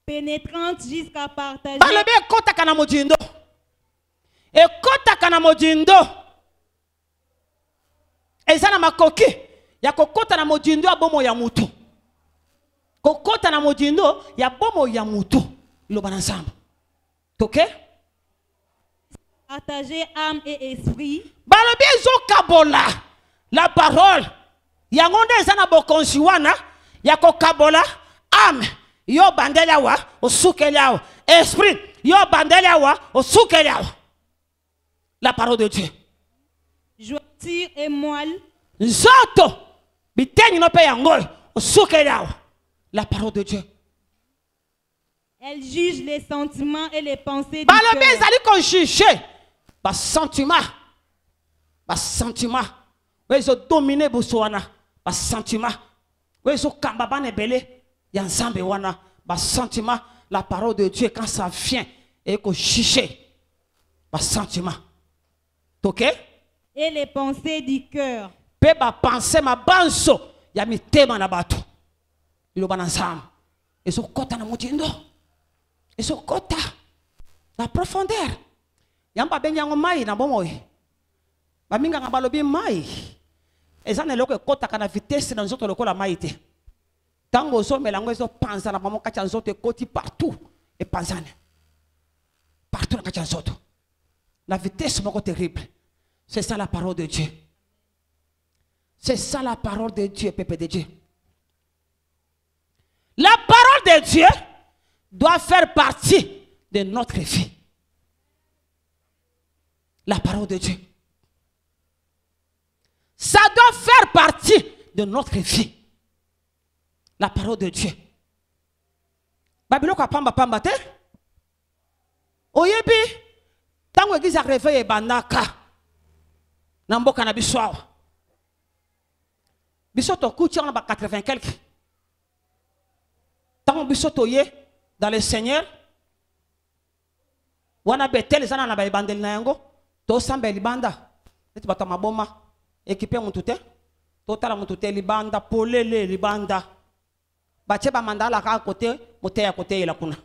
pénétrante jusqu'à partager. Balobi ekota kana mojindo. Ekota kana mojindo. Ezana makoki. Ya kokota na mojindo ya bomo ya mutu. Kokota na mojindo ya bomo ya mutu. Liloba na nzambe. Ok? Partager âme et esprit. Balobi ezo kabola la parole. Yangonde ezana bokonsi wana ya kokabola âme yo bandela wa osukela wa esprit yo bandela wa osukela wa. La parole de Dieu. Jointure et moelle. Nzoto bitenyi no pe yango osukela wa. La parole de Dieu. Elle juge les sentiments et les pensées du Balobi cœur. ezali ko juger ba sentiment. Ba sentiment. Wezo dominer bosoana. Ba sentiment. Wezo kamba bane bele ya nzambe wana. Ba sentiment. La parole de Dieu quand ça vient et ko juger. Ba sentiment. Ok? Et les pensées du cœur. Pe ba penser ma banso ya mitema na bato. Iloba na nzambe. Ezo kota na motindo. Ezo kota la profondeur. Yamba bengi yango mai na bomoy. Baminga nga balobi mai. Ezana loko ekota kana vitesse na nzoto lokola mai te. Tango zo melango ezo panza na mamo kacha nzoto ekoti partout et panzane. Partout na kacha nzoto. La vitesse moko terrible. C'est ça la parole de Dieu. C'est ça la parole de Dieu, peuple de Dieu. La parole de Dieu doit faire partie de notre vie. La parole de Dieu. Ça doit faire partie de notre vie. La parole de Dieu. Babylone pamba pamba te. Oyebi tango église a réveillé bandaka. Namboka na biswa. Bisoto kuchi on ba 80 quelques. Tango bisoto ye dans le Seigneur. Wana betel zana na ba bandel na yango. To samba libanda. Eti bata maboma. Équipé mutute. Totala mutute libanda polele libanda. Bache ba mandala ka côté moté ya côté la kuna.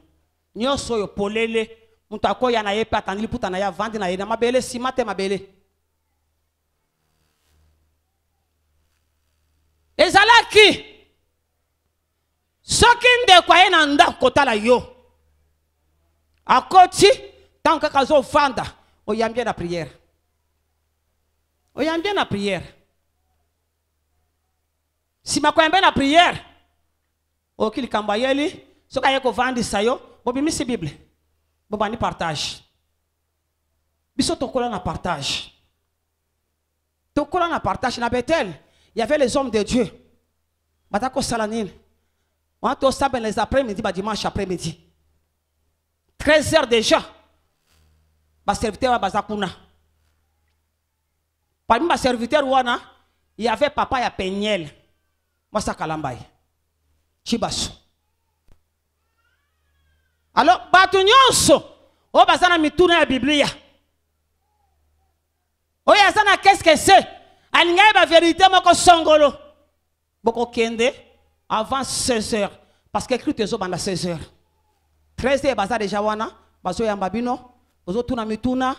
Nyoso yo polele mutako ya na yepa tanili puta na ya vandi na yena mabele simate mabele. Ezalaki soki ndeko ye na ndako kotala yo akoti tant kaka zo vanda oyambie na prière. Oyambie na prière. Si ma koyambe na prière okili kamba yeli soka yeko vandi sayo bobi misi Bible bobani partage. Biso tokola na partage. Tokola na partage na Bethel. Il y avait les hommes de Dieu. Batako Salanil. On a tous les après-midi, dimanche après-midi. 13h déjà. Ma serviteur Bazakuna. Parmi ma serviteur wana, il y avait papa ya Peñel. Moi ça Kalambay. Chibasu. Alors Batunyonso, o bazana mituna ya Biblia. O yazana qu'est-ce que c'est? Alingaye ba vérité moko songolo. Boko kende avant 16h parce que écrit tezo banda 16h. 13h baza déjà wana, bazo yamba bino, ozo tuna mituna,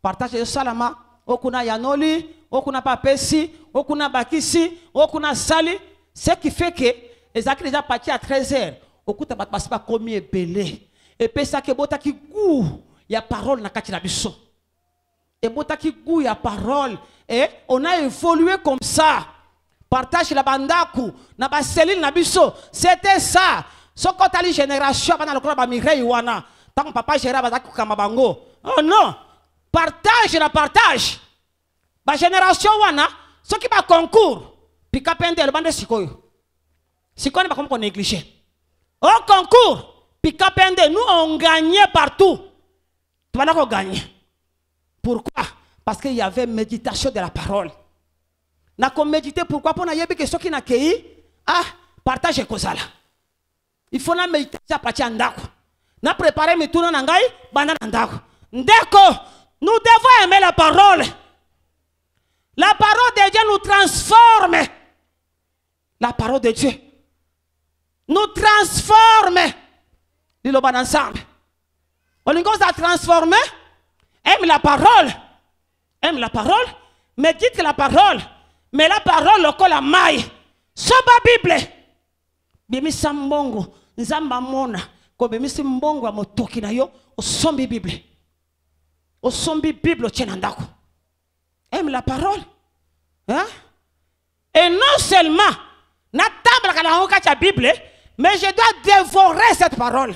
partage salama, okuna yanoli, okuna papesi, okuna bakisi, okuna sali, ce qui fait que les actes déjà partis à 13h. Okuta bat pas commis belé. Et puis ça que bota ki goût, ya parole na kati na biso. Et bota ki goût ya parole. Et on a évolué comme ça. Partage la bandaku, na ba cellule na biso. C'était ça. Ce côté la génération, pendant le club à Mireille Wana, tant que papa gère Bazak Kamabango. Oh non, partage la partage. La génération Wana, ceux qui va concours, puis Kapende le bande de Sikoyo. Sikoyo n'est pas comme qu'on négligé. Au concours, puis Kapende, nous on gagnait partout. Tu vas pas gagner. Pourquoi? Parce qu'il y avait méditation de la parole. N'a qu'on méditer pourquoi pour n'aller que ceux qui n'a qu'à partage ça là. Il faut na méditer à partir d'andako. Na préparer mes tours n'angai bana d'andako. Ndeko, nous devons aimer la parole. La parole de Dieu nous transforme. La parole de Dieu nous transforme. Dis le bon ensemble. On nous a transformé. Aime la parole. Aime la parole. Médite la parole. Mais la parole, le col la maille. Soba Bible. Bimi sambongo. Nzamba mona. Ko bimi simbongo amotoki na yo. Osombi Bible. Osombi Bible chenandako. Aime la parole. Hein? Et non seulement, na table la Bible, mais je dois dévorer cette parole.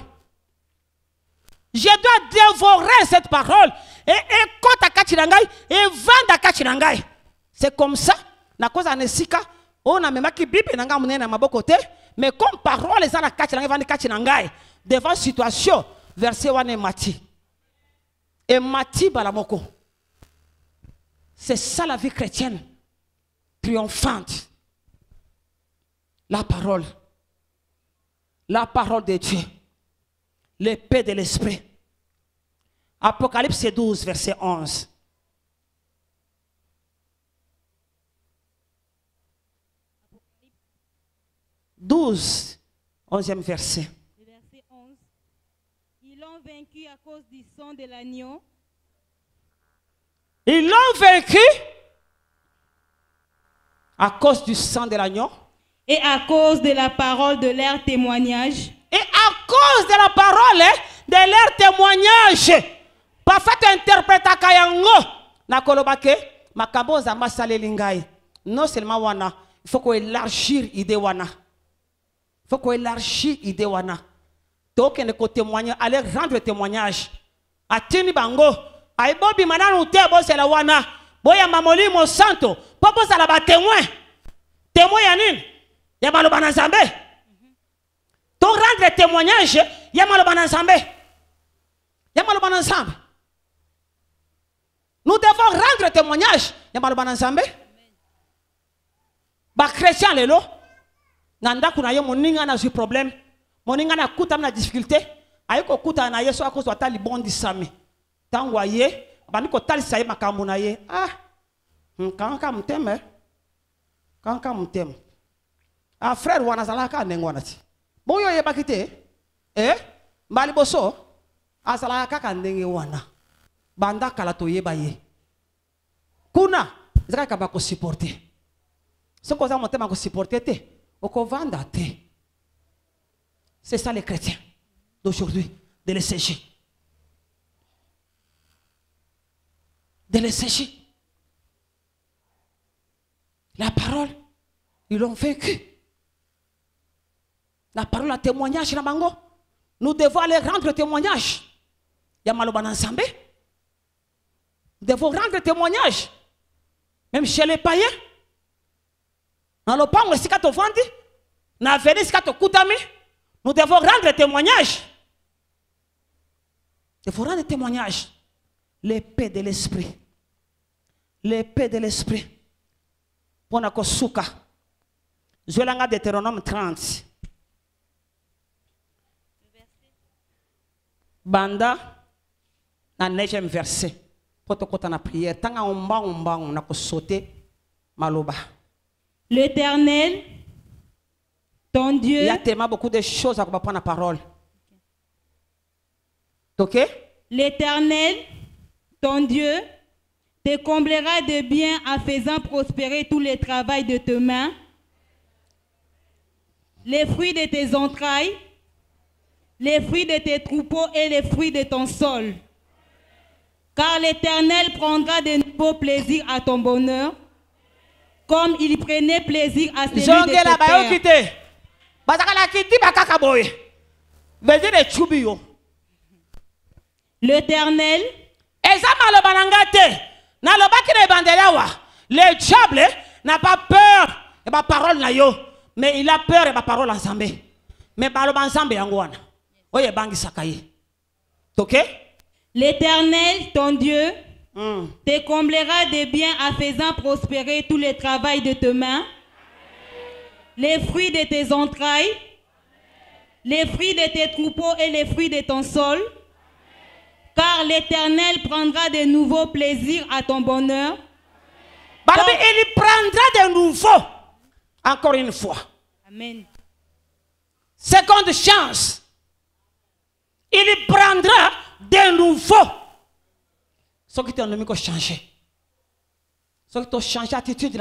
Je dois dévorer cette parole. Et quand à Kachinangai, et vendre à Kachinangai. C'est comme ça. Na cause anesika, on a même qui Bible nanga munena mabokote, mais comme parole les ana Kachinangai vendre Kachinangai. Devant situation, verset 1 et Mati. Et Mati balamoko. C'est ça la vie chrétienne. Triomphante. La parole. La parole de Dieu. L'épée de l'esprit. Apocalypse 12, verset 11. Douze, 11e verset. Verset 11. Ils l'ont vaincu à cause du sang de l'agneau. Ils l'ont vaincu à cause du sang de l'agneau. Et à cause de la parole de leur témoignage. Et à cause de la parole de leur témoignage. Parfait interpréta kayango. Na kolobake makabo za masale lingai. Non seulement wana, il faut qu'on élargir idée wana. Il faut qu'on élargir idée wana. Donc on est témoigner, aller rendre témoignage. Atini bango, ay bobi mananu te bo c'est la wana. Boya mamoli mo santo, popo ça la ba témoin. Témoin yanine. Ya maloba na Nzambe. To rendre témoignage, ya maloba na Nzambe. Ya maloba na Nzambe. Nous devons rendre témoignage. Ya maloba na Nzambe. Ba chrétien lelo. Nanda kuna yo moninga na su problème. Moninga na kuta na difficulté. Ayiko kuta na yeso akoso atali bondi sami. Tangwa ye, baniko tali saye makambo na ye. Ah. Kanka mteme. Kanka mteme. Ah frère wana zalaka nengwana ti. Boyo ye bakite. Mbali boso. Azalaka ka ndenge wana. Banda kala to yeba ye. Kuna zaka ka ba ko supporter. Ce qu'on a monté ma ko supporter te. Oko vanda te. C'est ça les chrétiens d'aujourd'hui, de les sécher. De les sécher. La parole, ils l'ont vaincu. La parole, la témoignage, la bango. Nous devons aller rendre témoignage. Yamaloba Nzambe. Nous devons rendre témoignage. Même chez les païens. Dans le pango, si tu vendi, dans l'avenir, si tu koutami, nous devons rendre témoignage. Il faut rendre témoignage. L'épée de l'esprit. L'épée de l'esprit. Pour la kosuka. Je l'ai Deutéronome 30. Banda, na 9e verset. Pour te côté na prière. Tanga omba on a sauté maloba. L'Éternel, ton Dieu. Il y a tellement beaucoup de choses à prendre la parole. Ok? L'Éternel, ton Dieu, te comblera de biens en faisant prospérer tous les travaux de tes mains, les fruits de tes entrailles, les fruits de tes troupeaux et les fruits de ton sol. Car l'Éternel prendra de nouveaux plaisirs à ton bonheur, comme il prenait plaisir à celui de tes pères. veut dire les chubio. L'Éternel le diable n'a pas peur et ma parole na yo, mais il a peur et ma parole ensemble. Mais parole ensemble yangwana. Oye bangi sakaye. OK? L'Éternel, ton Dieu, te comblera de biens en faisant prospérer tout le travail de tes mains, les fruits de tes entrailles, les fruits de tes troupeaux et les fruits de ton sol, car l'Éternel prendra de nouveaux plaisirs à ton bonheur. Il prendra de nouveau, encore une fois. Amen. Seconde chance. Il prendra de nouveau. Ce qui t'a nommé qu'on changer. Ce qui t'a changé attitude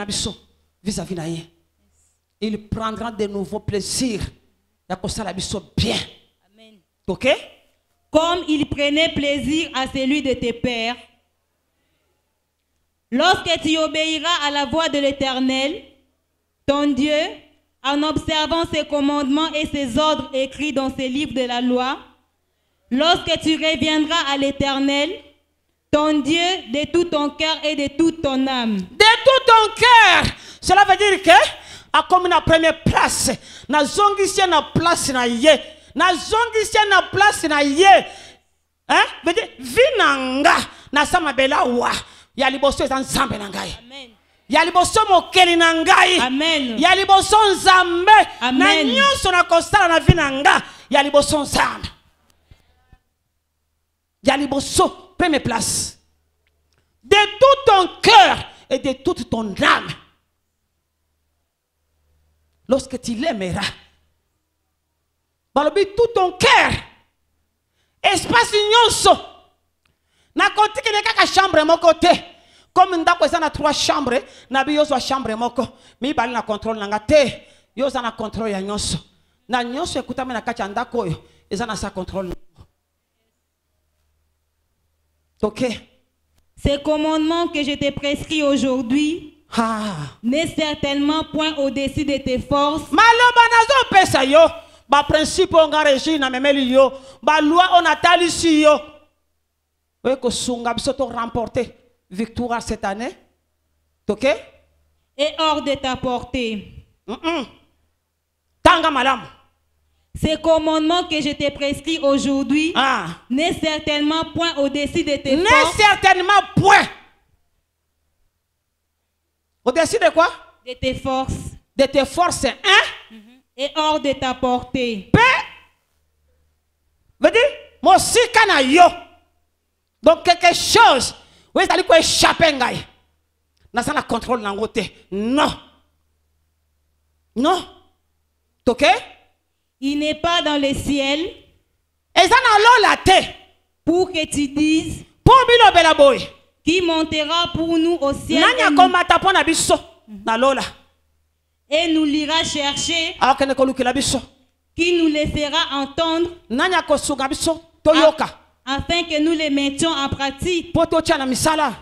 vis-à-vis de rien. Il prendra de nouveaux plaisirs. Il y a bien. Amen. OK? Comme il prenait plaisir à celui de tes pères. Lorsque tu obéiras à la voix de l'Éternel, ton Dieu, en observant ses commandements et ses ordres écrits dans ces livres de la loi, lorsque tu reviendras à l'Éternel, ton Dieu, de tout ton cœur et de toute ton âme. De tout ton cœur. Cela veut dire que, à comme la première place, na zongisien na place na ye, na zongisien na place na ye, hein? Veut dire vinanga na samabela wa, ya liboso ensemble na ngai. Amen. Ya liboso mokeli na ngai. Amen. Ya liboso nzambe. Amen. Na nyonso na kostala na vinanga, ya liboso nzambe. Ya liboso première place. De tout ton cœur et de toute ton âme. Lorsque tu l'aimeras, balobi tout ton cœur, espace nyonso, na konti ki neka chambre moko te, comme ndako eza na 3 chambres, na bi yozo chambre moko, mi bali na contrôle nanga te, yozo na contrôle ya nyonso, na nyonso ekutame na kati ya ndako oyo, eza na sa contrôle. OK? Ces commandements que je te prescris aujourd'hui n'est certainement point au-dessus de tes forces. Maloba nazo pesa yo, ba principe nga régime na memeli yo, ba loi on atali si yo. Oui, que sunga biso to remporter victoire cette année. OK? Et hors de ta portée. Tanga malam. Ces commandements que je te prescris aujourd'hui n'est certainement point au-dessus de tes forces. N'est certainement point. Au-dessus de quoi? De tes forces. De tes forces, hein? Et hors de ta portée. Veut dire, mon sikana yo. Donc quelque chose, oui, ça dit quoi échapper ngai. N'a ça la contrôle dans côté. Non. Non. OK? Il n'est pas dans le ciel. Et ça n'a la tête. Pour que tu dises. Pour bilo bela boy. Qui montera pour nous au ciel. Nanya komata pona biso. Na lola. Et nous l'ira chercher. Alors que ne koluki la biso. Qui nous les fera entendre. Nanya kosuga biso toyoka. Afin que nous les mettions en pratique. Poto tia na misala.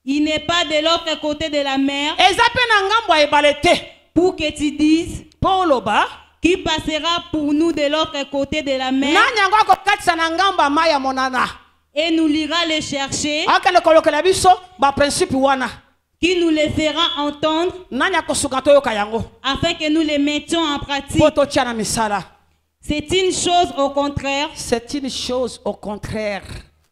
Il n'est pas de l'autre côté de la mer. Ezape na ngambo ebalete. Pour que tu dises. Poloba. Qui passera pour nous de l'autre côté de la mer. Nanya ngoko katsa na ngamba maya monana. Et nous l'ira les chercher. Aka ne koloka la biso ba principe wana. Qui nous les fera entendre. Nanya kosuka toyoka yango. Afin que nous les mettions en pratique. Poto tia na misala. C'est une chose au contraire. C'est une chose au contraire.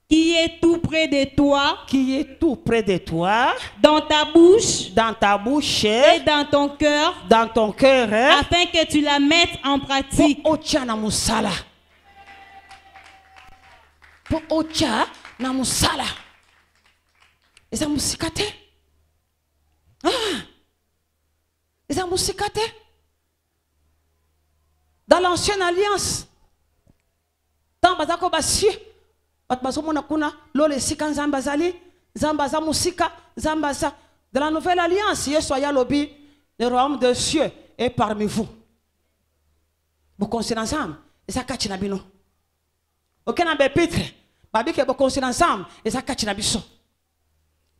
Qui est tout près de toi. Qui est tout près de toi. Dans ta bouche. Dans ta bouche. Et dans ton cœur. Dans ton cœur. Hein? Afin que tu la mettes en pratique. Po ocha na musala. Po ocha na musala. Eza musikate. Eza musikate. Dans l'ancienne alliance, dans bazako basi, batbazomona kuna lole sika nzambazali, zambaza musika, zambaza. Dans la nouvelle alliance, Yesu ya lobi, le royaume des cieux est parmi vous. Vous conseillez ensemble, et ça kachi na bino. Aucun embêpitre, babi que vous conseillez ensemble, et ça kachi na biso.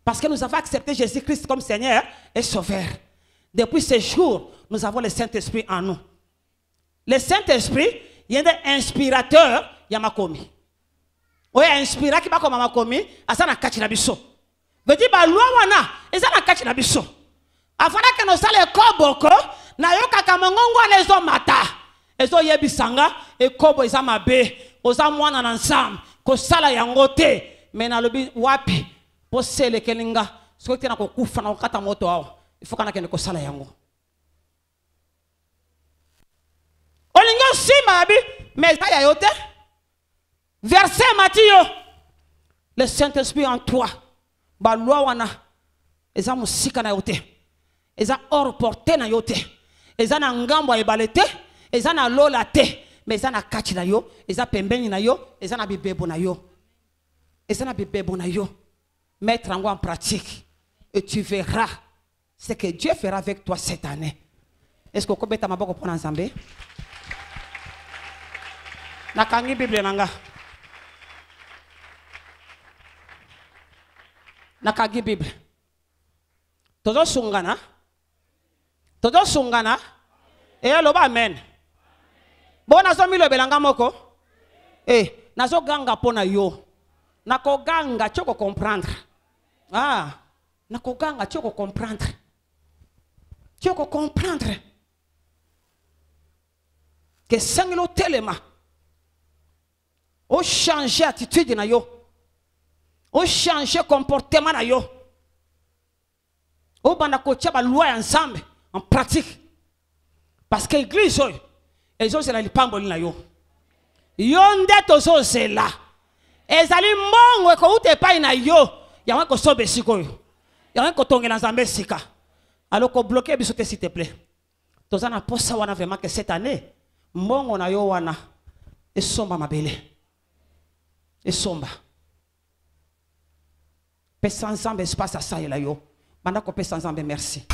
Parce que nous avons accepté Jésus-Christ comme Seigneur et Sauveur. Depuis ce jour, nous avons le Saint-Esprit en nous. Le Saint-Esprit, il y a des inspirateurs, il y a makomi. Oui, inspira qui va comme makomi, à ça na kati na biso. Veut dire ba loi wana, et ça na kati na biso. Afana que nos sale koboko, na yo kaka mongongo les hommes mata. Ezo yebisanga e kobo eza mabe, oza mwana na ensemble, ko sala yango te, mais na lobi wapi, po sele kelinga, so te na ko kufa na kata moto awo. Il faut kana kende ko sala yango. Olingo sima bi, mais ça ya yote. Verset Matthieu. Le Saint-Esprit en toi. Ba loi wana. Eza musika na yote. Eza or porté na yote. Eza na ngambo ebalete. Eza na lola te. Mais eza na kati na yo. Eza pembeni na yo. Eza na bibebo na yo. Eza na bibebo na yo. Mettre en pratique. Et tu verras ce que Dieu fera avec toi cette année. Est-ce que vous pouvez m'abord prendre ensemble? Nakangi Bible nanga. Nakagi Bible. Todo sungana. Todo sungana. Et aloba amen. Bon nazo milo belanga moko. Nazo ganga pona yo. Nako ganga choko comprendre. Nako ganga choko comprendre. Choko comprendre. Que sanglo telema. O changer attitude na yo. O changer comportement na yo. O banda ko tchaba loi ensemble en pratique. Parce que l'église ezo c'est la lipamboli na yo. Yo ndeto zo c'est là. Ezali mongo ko ute pa na yo. Ya ko sobe sikoyo. Ya ko tongela nzambe sika. Alors ko bloquer bisote s'il te plaît. Tozana posa wana vraiment que cette année mongo na yo wana esomba mabele. Esomba. Pesa ensemble espace à ça et là yo. Banda ko pesa ensemble merci.